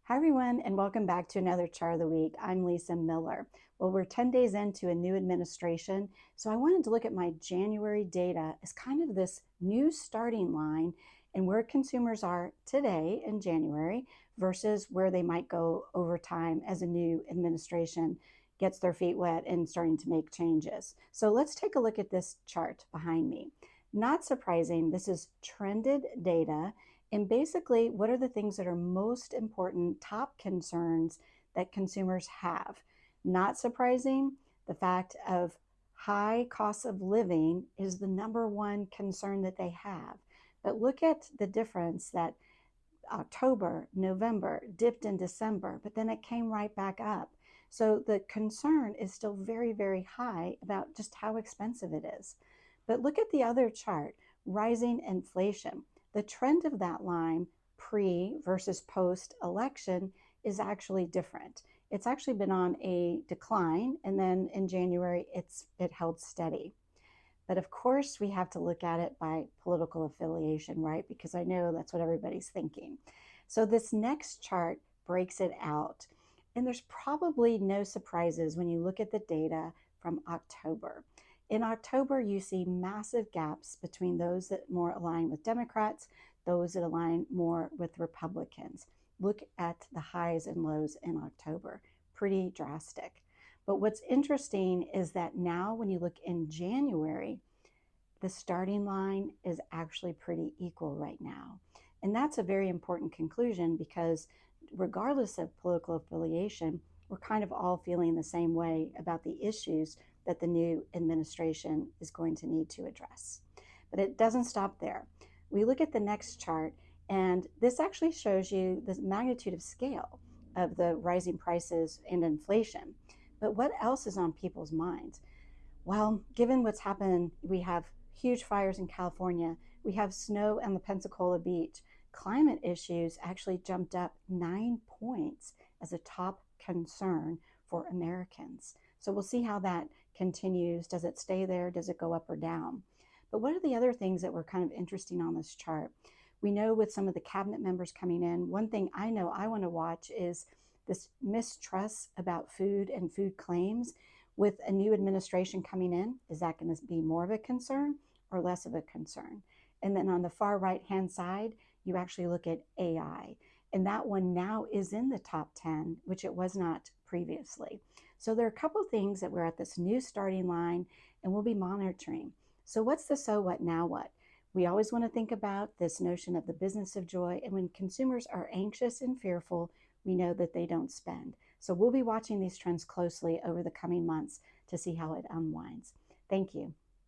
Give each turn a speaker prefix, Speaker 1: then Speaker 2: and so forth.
Speaker 1: Hi, everyone, and welcome back to another Chart of the Week. I'm Lisa Miller. Well, we're 10 days into a new administration, so I wanted to look at my January data as kind of this new starting line and where consumers are today in January versus where they might go over time as a new administration gets their feet wet and starting to make changes. So let's take a look at this chart behind me. Not surprising, this is trended data. And basically, what are the things that are most important, top concerns that consumers have? Not surprising, the fact of high costs of living is the number one concern that they have. But look at the difference that October, November, dipped in December, but then it came right back up. So the concern is still very, very high about just how expensive it is. But look at the other chart, rising inflation. The trend of that line pre versus post election is actually different. It's actually been on a decline, and then in January it held steady. But of course, we have to look at it by political affiliation, right? Because I know that's what everybody's thinking. So this next chart breaks it out. And there's probably no surprises when you look at the data from October. In October, you see massive gaps between those that more align with Democrats, those that align more with Republicans. Look at the highs and lows in October. Pretty drastic. But what's interesting is that now when you look in January, the starting line is actually pretty equal right now. And that's a very important conclusion because regardless of political affiliation, we're kind of all feeling the same way about the issues that the new administration is going to need to address. But it doesn't stop there. We look at the next chart, and this actually shows you the magnitude of scale of the rising prices and inflation. But what else is on people's minds? Well, given what's happened, we have huge fires in California, we have snow on the Pensacola beach. Climate issues actually jumped up 9 points as a top concern for Americans. So we'll see how that continues. Does it stay there? Does it go up or down? But what are the other things that were kind of interesting on this chart? We know with some of the cabinet members coming in, one thing I know I want to watch is this mistrust about food and food claims. With a new administration coming in, is that going to be more of a concern or less of a concern? And then on the far right hand side, you actually look at AI. And that one now is in the top 10, which it was not previously. So there are a couple of things that we're at this new starting line and we'll be monitoring. So what's the so what, now what? We always want to think about this notion of the business of joy. And when consumers are anxious and fearful, we know that they don't spend. So we'll be watching these trends closely over the coming months to see how it unwinds. Thank you.